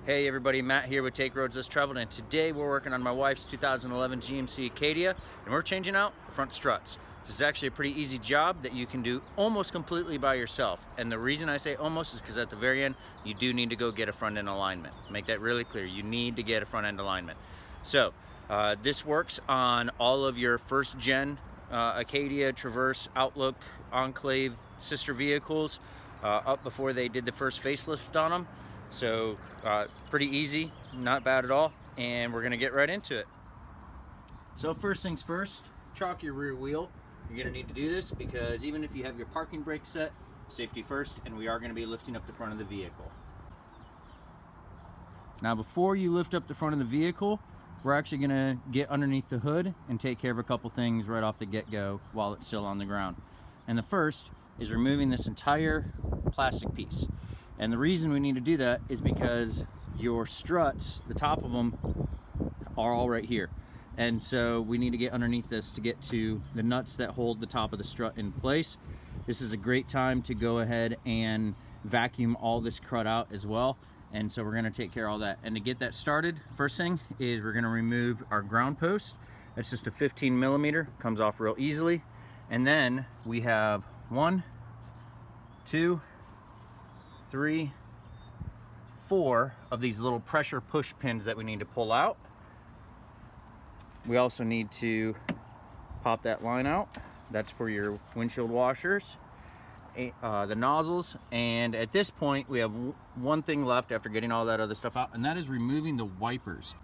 Hey everybody, Matt here with Take Roads Less Traveled, and today we're working on my wife's 2011 GMC Acadia, and we're changing out the front struts. This is actually a pretty easy job that you can do almost completely by yourself, and the reason I say almost is because at the very end you do need to go get a front end alignment. Make that really clear, you need to get a front end alignment. So this works on all of your first gen Acadia, Traverse, Outlook, Enclave sister vehicles up before they did the first facelift on them. So pretty easy, not bad at all, and we're gonna get right into it. So first things first, chalk your rear wheel. You're gonna need to do this because even if you have your parking brake set, safety first, and we are gonna be lifting up the front of the vehicle. Now before you lift up the front of the vehicle, we're actually gonna get underneath the hood and take care of a couple things right off the get-go while it's still on the ground. And the first is removing this entire plastic piece. And the reason we need to do that is because your struts, the top of them, are all right here. And so we need to get underneath this to get to the nuts that hold the top of the strut in place. This is a great time to go ahead and vacuum all this crud out as well. And so we're gonna take care of all that. And to get that started, first thing is we're gonna remove our ground post. That's just a 15 millimeter, comes off real easily. And then we have 1, 2, 3, 4 of these little pressure push pins that we need to pull out. We also need to pop that line out. That's for your windshield washers, the nozzles, and at this point we have one thing left after getting all that other stuff out, and that is removing the wipers.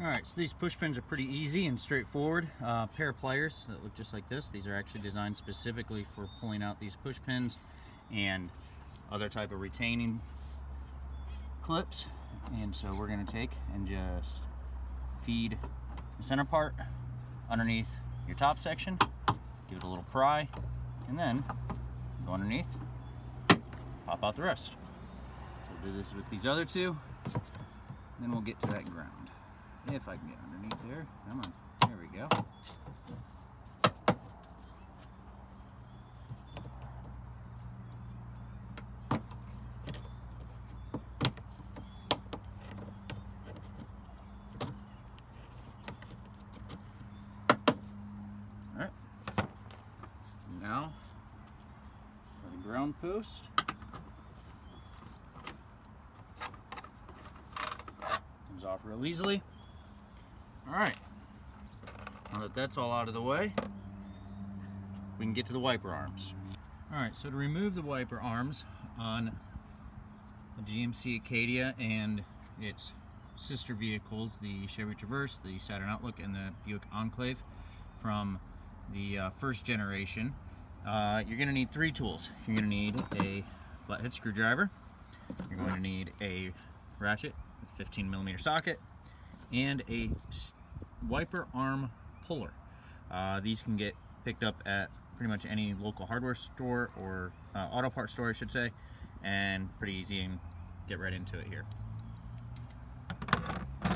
Alright, so these push pins are pretty easy and straightforward. Pair of pliers that look just like this. These are actually designed specifically for pulling out these push pins and other type of retaining clips. And so we're going to take and just feed the center part underneath your top section, give it a little pry, and then go underneath, pop out the rest. So we'll do this with these other two, then we'll get to that ground. If I can get underneath there, come on, there we go. All right, now for the ground post. Comes off real easily. Alright, now that that's all out of the way, we can get to the wiper arms. Alright, so to remove the wiper arms on the GMC Acadia and its sister vehicles, the Chevy Traverse, the Saturn Outlook, and the Buick Enclave from the first generation, you're going to need 3 tools. You're going to need a flathead screwdriver, you're going to need a ratchet with 15 millimeter socket, and a wiper arm puller. These can get picked up at pretty much any local hardware store or auto parts store, I should say, and pretty easy, and get right into it here.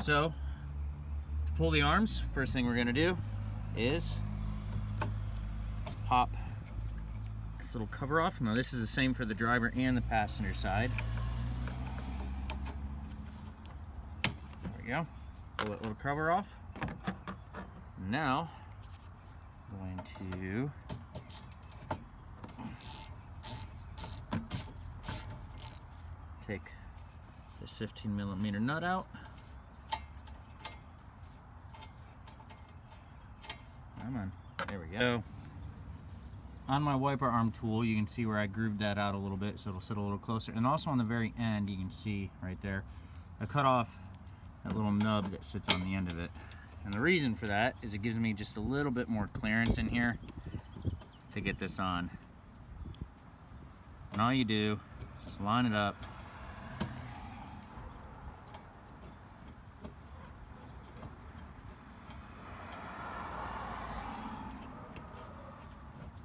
So to pull the arms, first thing we're going to do is pop this little cover off. Now this is the same for the driver and the passenger side. There we go. Pull that little cover off. Now I'm going to take this 15 millimeter nut out. Come on, there we go. On my wiper arm tool, you can see where I grooved that out a little bit so it'll sit a little closer, and also on the very end you can see right there I cut off that little nub that sits on the end of it. And the reason for that is it gives me just a little bit more clearance in here to get this on. And all you do is just line it up.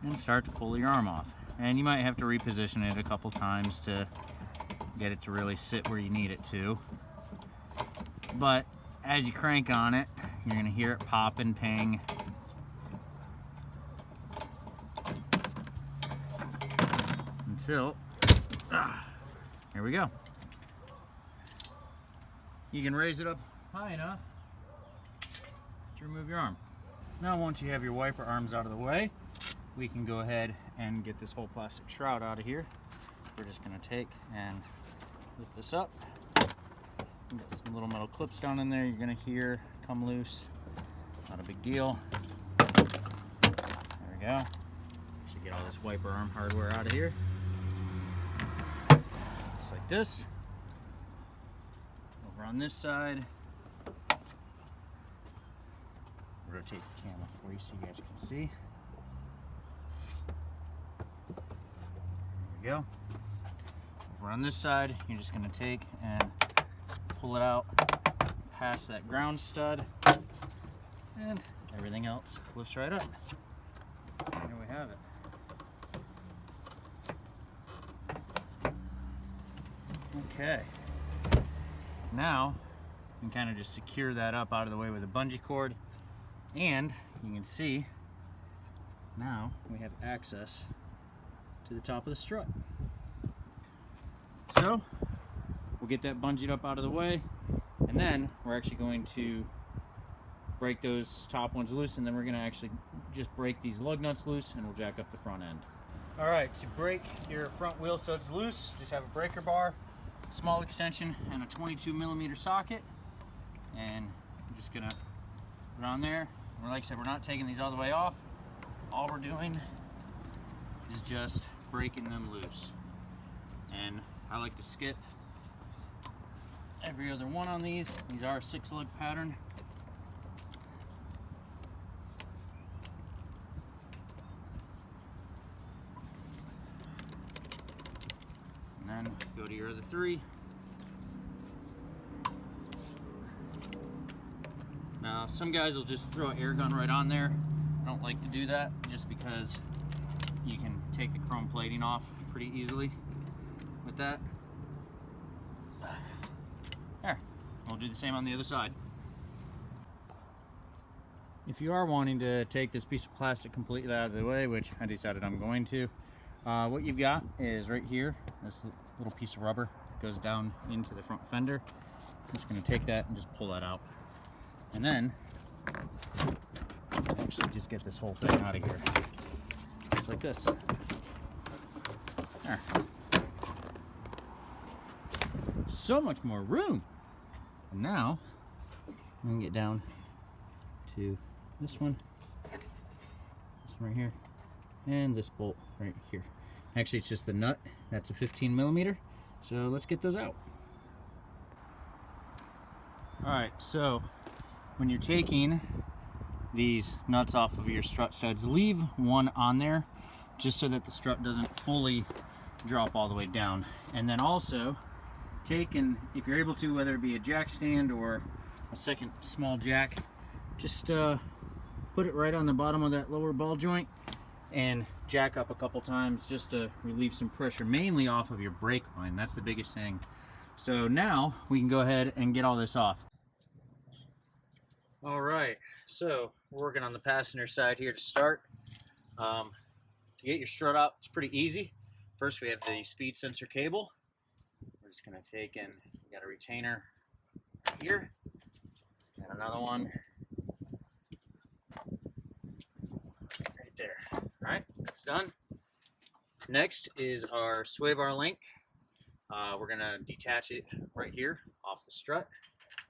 And start to pull your arm off. And you might have to reposition it a couple times to get it to really sit where you need it to. But as you crank on it, you're going to hear it pop and ping. until Here we go. You can raise it up high enough to remove your arm. Now once you have your wiper arms out of the way, we can go ahead and get this whole plastic shroud out of here. We're just going to take and lift this up. Got some little metal clips down in there you're going to hear come loose. Not a big deal. There we go. Should get all this wiper arm hardware out of here. Just like this. Over on this side. Rotate the camera for you so you guys can see. There we go. Over on this side, you're just going to take and pull it out past that ground stud, and everything else lifts right up. There we have it. Okay. Now, you can kind of just secure that up out of the way with a bungee cord, and you can see now we have access to the top of the strut. So we'll get that bungeed up out of the way, and then we're actually going to break those top ones loose, and then we're going to actually just break these lug nuts loose, and we'll jack up the front end. All right, to break your front wheel studs loose, just have a breaker bar, small extension, and a 22mm socket, and I'm just going to put it on there. And like I said, we're not taking these all the way off. All we're doing is just breaking them loose. And I like to skip every other one on these. These are a 6-lug pattern. And then go to your other 3. Now, some guys will just throw an air gun right on there. I don't like to do that just because you can take the chrome plating off pretty easily with that. There, we'll do the same on the other side. If you are wanting to take this piece of plastic completely out of the way, which I decided I'm going to, what you've got is right here, this little piece of rubber goes down into the front fender. I'm just going to take that and just pull that out. And then, actually just get this whole thing out of here. Just like this. There. So much more room. And now, I'm going to get down to this one right here, and this bolt right here. Actually, it's just the nut. That's a 15mm. So let's get those out. All right, so when you're taking these nuts off of your strut studs, leave one on there just so that the strut doesn't fully drop all the way down. And then also take, and if you're able to, whether it be a jack stand or a second small jack, just put it right on the bottom of that lower ball joint and jack up a couple times just to relieve some pressure, mainly off of your brake line. That's the biggest thing. So now we can go ahead and get all this off. All right, so we're working on the passenger side here to start. To get your strut out, it's pretty easy. First, we have the speed sensor cable. We're just gonna take and we got a retainer here, and another one right there. All right, that's done. Next is our sway bar link. We're gonna detach it right here off the strut.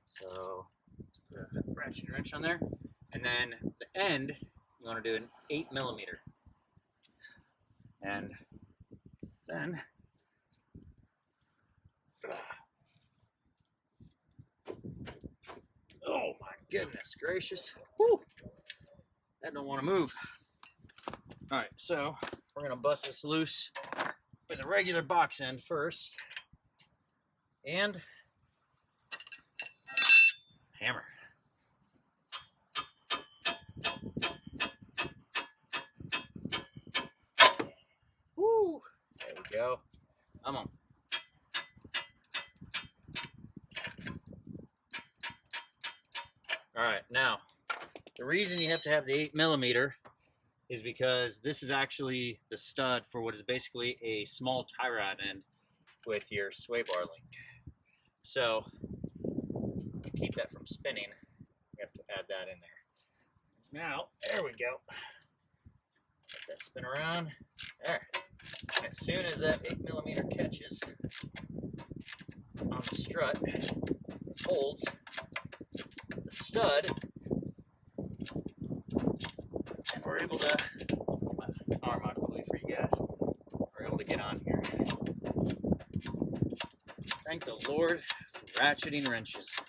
So let's put a ratchet wrench on there, and then the end you want to do an 8mm, and then oh my goodness gracious, whew, that don't want to move. All right, so we're gonna bust this loose with a regular box end first, and hammer. Woo! There we go. Come on. All right, now the reason you have to have the 8mm is because this is actually the stud for what is basically a small tie rod end. with your sway bar link. So to keep that from spinning, we have to add that in there. Now, there we go. Let that spin around. There. And as soon as that 8mm catches on the strut, it holds the stud, and we're able to get my arm out of the way for you guys. We're able to get on here. Thank the Lord for ratcheting wrenches.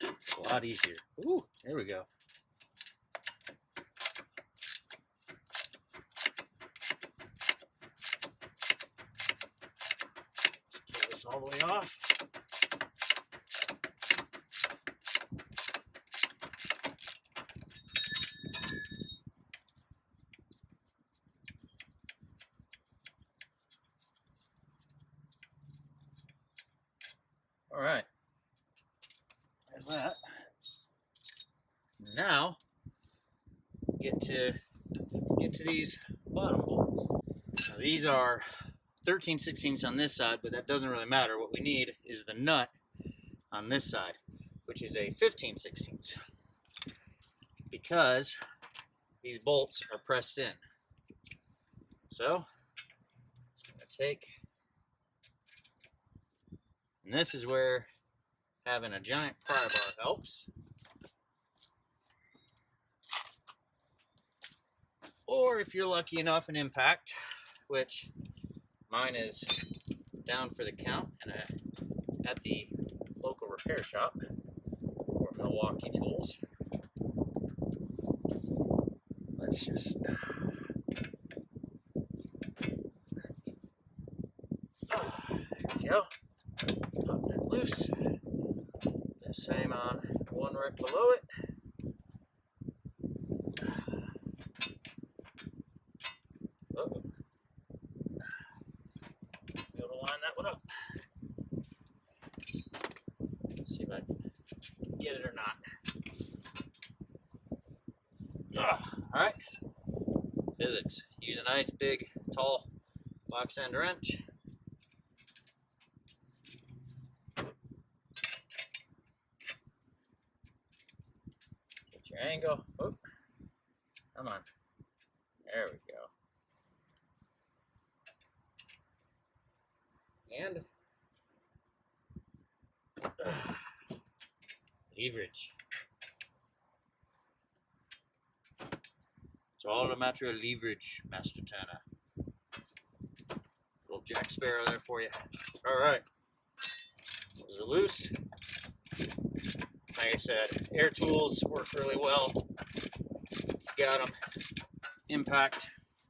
It's a lot easier. Ooh, there we go. Pull this all the way off. All right, there's that. Now, get to these bottom bolts. Now, these are 13/16 on this side, but that doesn't really matter. What we need is the nut on this side, which is a 15/16, because these bolts are pressed in. So, it's going to take. And this is where having a giant pry bar helps. Or if you're lucky enough, an impact, which mine is down for the count and at the local repair shop or Milwaukee Tools. Let's just there we go. Pop that loose. The same on the one right below it. Uh-oh. Be able to line that one up. Let's see if I can get it or not. Alright. Physics. Use a nice big tall box end wrench. Your angle. Oh, come on. There we go. And leverage. It's all a matter of leverage, Master Turner. Little Jack Sparrow there for you. All right. Those are loose. Like I said, air tools work really well. Got them. Impact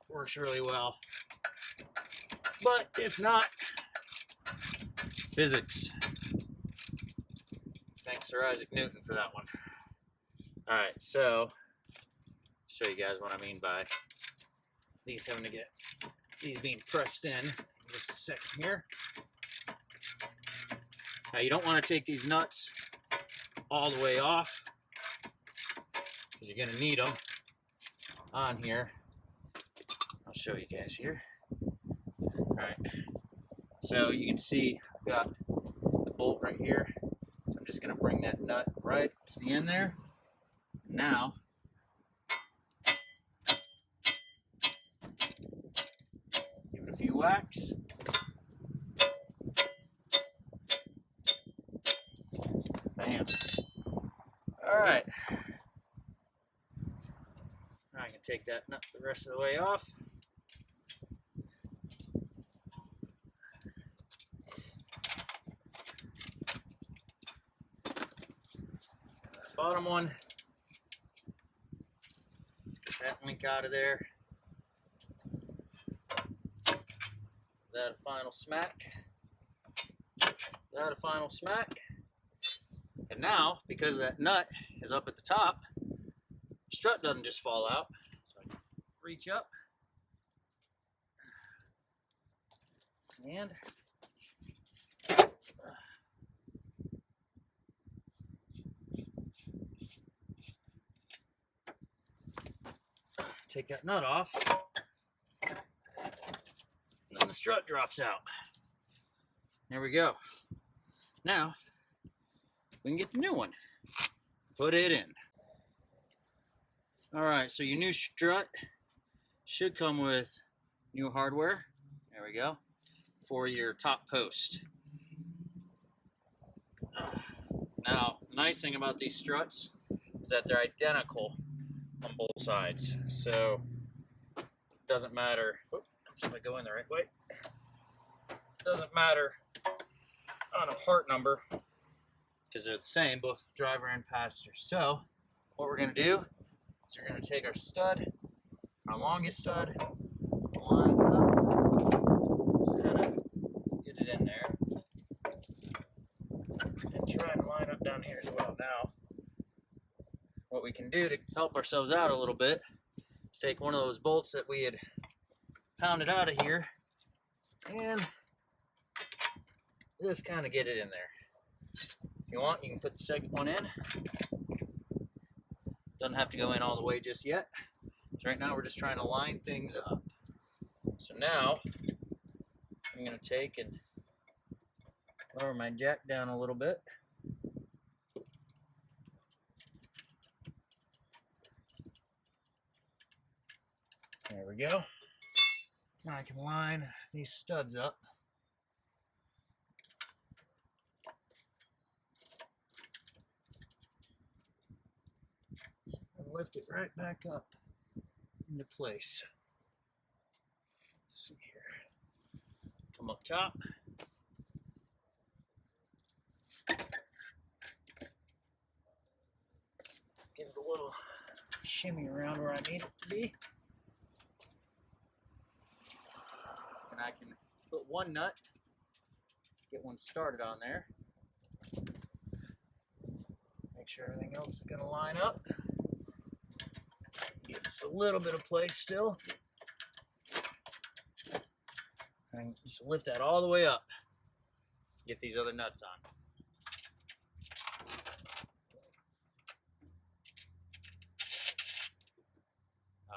works really well. But if not, physics. Thanks Sir Isaac Newton for that one. Alright, so show you guys what I mean by these having to get these being pressed in just a second here. Now you don't want to take these nuts all the way off because you're going to need them on here. I'll show you guys here. Alright, so you can see I've got the bolt right here, so I'm just going to bring that nut right to the end there. Now give it a few whacks. Bam. Alright. Now I can take that nut the rest of the way off. Bottom one. Let's get that link out of there. That a final smack. That a final smack. And now, because that nut is up at the top, the strut doesn't just fall out. So I can reach up and take that nut off, and then the strut drops out. There we go. Now, we can get the new one. Put it in. Alright, so your new strut should come with new hardware. There we go. For your top post. Now, the nice thing about these struts is that they're identical on both sides. So, it doesn't matter. Oops, if I go in the right way. It doesn't matter on a part number because they're the same, both driver and passenger. So, what we're going to do is we're going to take our stud, our longest stud, line it up, just kind of get it in there, and try and line up down here as well. Now, what we can do to help ourselves out a little bit is take one of those bolts that we had pounded out of here and just kind of get it in there. If you want, you can put the second one in. Doesn't have to go in all the way just yet. So right now we're just trying to line things up. So now I'm going to take and lower my jack down a little bit. There we go. Now I can line these studs up. And lift it right back up into place. Let's see here. Come up top. Give it a little shimmy around where I need it to be. And I can put one nut, get one started on there. Make sure everything else is going to line up. Give us a little bit of place still. And just lift that all the way up. Get these other nuts on.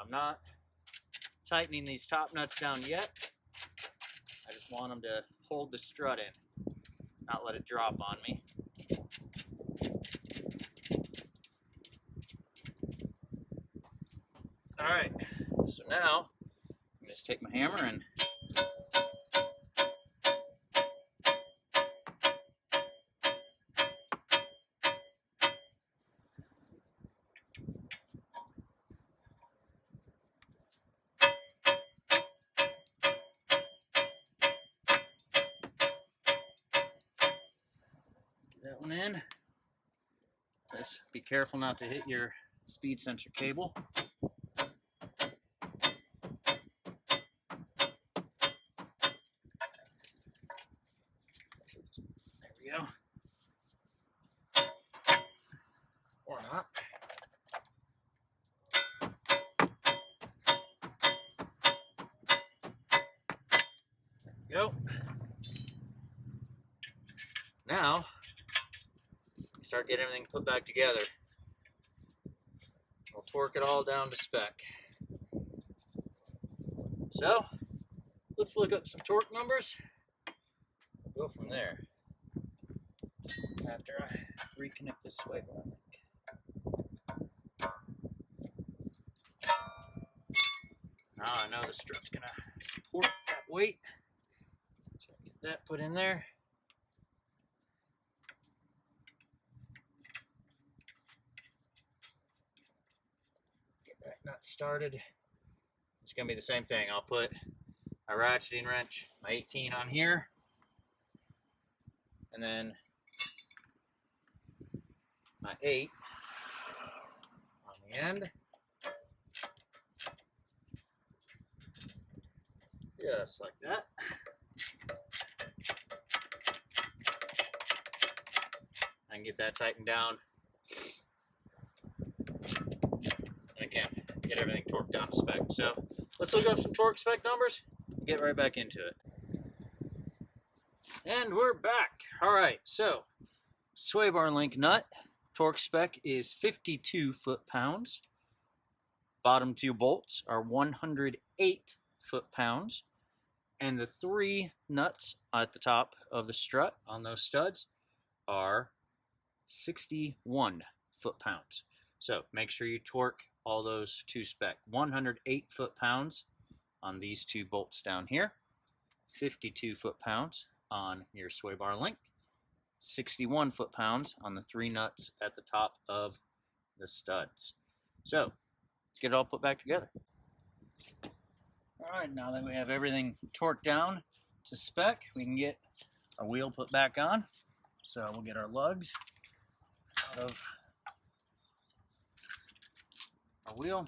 I'm not tightening these top nuts down yet. I just want them to hold the strut in, not let it drop on me. Alright, so now I'm just take my hammer and that one in. Just be careful not to hit your speed sensor cable. There we go. Or not. There we go. Now, start getting everything put back together. We'll torque it all down to spec. So, let's look up some torque numbers. We'll go from there. After I reconnect this sway bar link. Now I know the strut's gonna support that weight. So get that put in there. That nut started. It's gonna be the same thing. I'll put my ratcheting wrench, my 18 on here, and then my 8 on the end. Just like that. I can get that tightened down. And again, get everything torqued down to spec. So let's look up some torque spec numbers and get right back into it. And we're back. All right, so sway bar link nut torque spec is 52 foot-pounds. bottom 2 bolts are 108 foot-pounds, and the 3 nuts at the top of the strut on those studs are 61 foot-pounds. So make sure you torque all those to spec. 108 foot-pounds on these 2 bolts down here, 52 foot-pounds on your sway bar link, 61 foot-pounds on the 3 nuts at the top of the studs. So let's get it all put back together. All right, now that we have everything torqued down to spec, we can get our wheel put back on. So we'll get our lugs out of our wheel.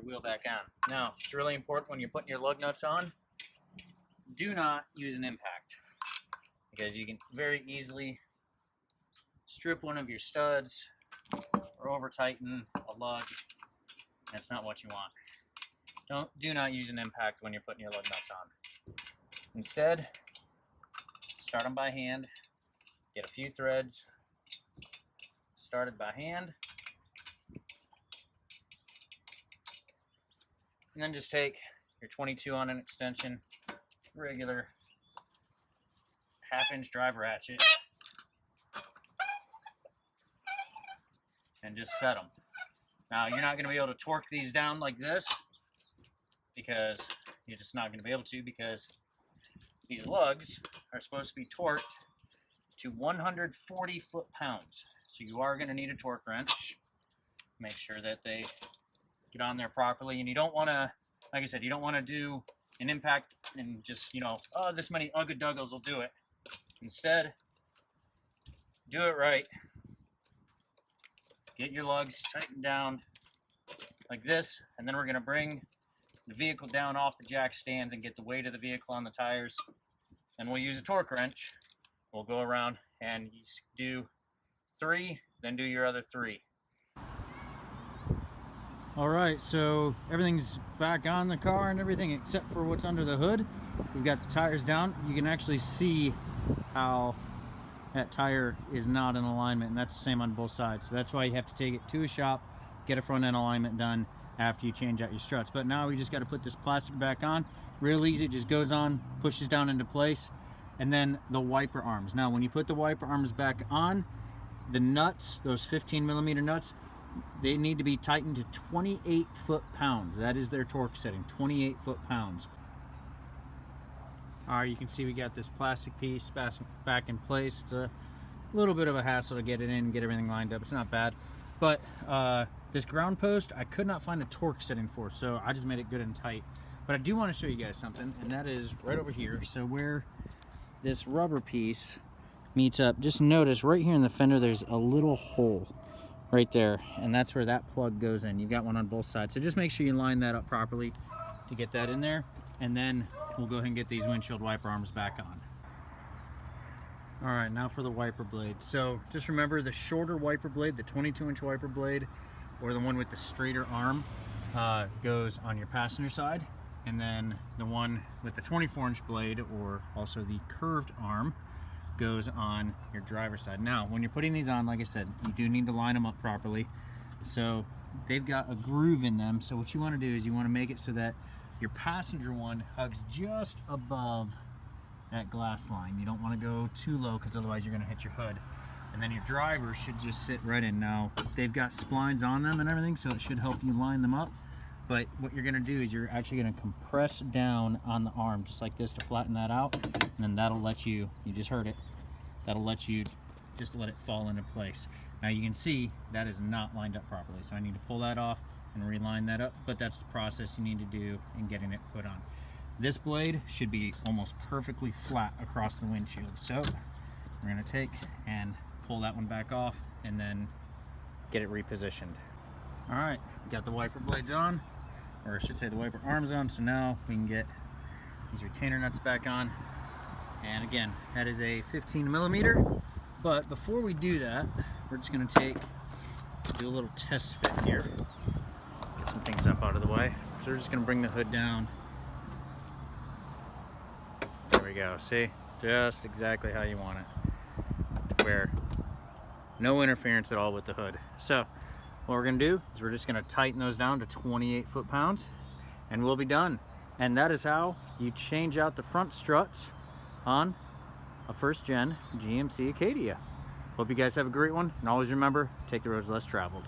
Wheel back on. Now, it's really important when you're putting your lug nuts on, do not use an impact, because you can very easily strip one of your studs or over tighten a lug. That's not what you want. Do not use an impact when you're putting your lug nuts on. Instead, start them by hand, get a few threads started by hand, and then just take your 22 on an extension, regular 1/2-inch drive ratchet, and just set them. Now, you're not going to be able to torque these down like this, because you're just not going to be able to, because these lugs are supposed to be torqued to 140 foot-pounds. So you are going to need a torque wrench. Make sure that they get on there properly, and you don't want to, like I said, you don't want to do an impact and just, you know, oh, this many ugga-duggles will do it. Instead, do it right. Get your lugs tightened down like this, and then we're going to bring the vehicle down off the jack stands and get the weight of the vehicle on the tires. Then we'll use a torque wrench. We'll go around and do 3, then do your other 3. All right, so everything's back on the car and everything except for what's under the hood. We've got the tires down. You can actually see how that tire is not in alignment, and that's the same on both sides. So that's why you have to take it to a shop, get a front end alignment done after you change out your struts. But now we just got to put this plastic back on. Real easy, it just goes on, pushes down into place. And then the wiper arms. Now when you put the wiper arms back on, the nuts, those 15mm nuts, they need to be tightened to 28 foot-pounds. That is their torque setting, 28 foot-pounds. All right, you can see we got this plastic piece back in place. It's a little bit of a hassle to get it in, get everything lined up. It's not bad. But this ground post, I could not find a torque setting for, so I just made it good and tight. But I do want to show you guys something, and that is right over here. So where this rubber piece meets up, just notice right here in the fender, there's a little hole right there, and that's where that plug goes in. You've got one on both sides, so just make sure you line that up properly to get that in there, and then we'll go ahead and get these windshield wiper arms back on. All right, now for the wiper blade. So just remember, the shorter wiper blade, the 22-inch wiper blade, or the one with the straighter arm, goes on your passenger side, and then the one with the 24-inch blade, or also the curved arm, goes on your driver's side. Now, when you're putting these on, like I said, you do need to line them up properly. So they've got a groove in them. So what you want to do is you want to make it so that your passenger one hugs just above that glass line. You don't want to go too low, because otherwise you're going to hit your hood. And then your driver should just sit right in. Now, they've got splines on them and everything, so it should help you line them up. But what you're going to do is you're actually going to compress down on the arm just like this to flatten that out, and then that'll let you just heard it, that'll let you just let it fall into place. Now you can see that is not lined up properly, so I need to pull that off and reline that up, but that's the process you need to do in getting it put on. This blade should be almost perfectly flat across the windshield, so we're going to take and pull that one back off and then get it repositioned. All right, we got the wiper blades on, or I should say the wiper arms on, so now we can get these retainer nuts back on. And again, that is a 15mm, but before we do that, we're just gonna do a little test fit here. Get some things up out of the way. So we're just gonna bring the hood down. There we go, see? Just exactly how you want it. Where no interference at all with the hood. So what we're gonna do is we're just gonna tighten those down to 28 foot-pounds and we'll be done. And that is how you change out the front struts on a first gen GMC Acadia. Hope you guys have a great one, and always remember, take the roads less traveled.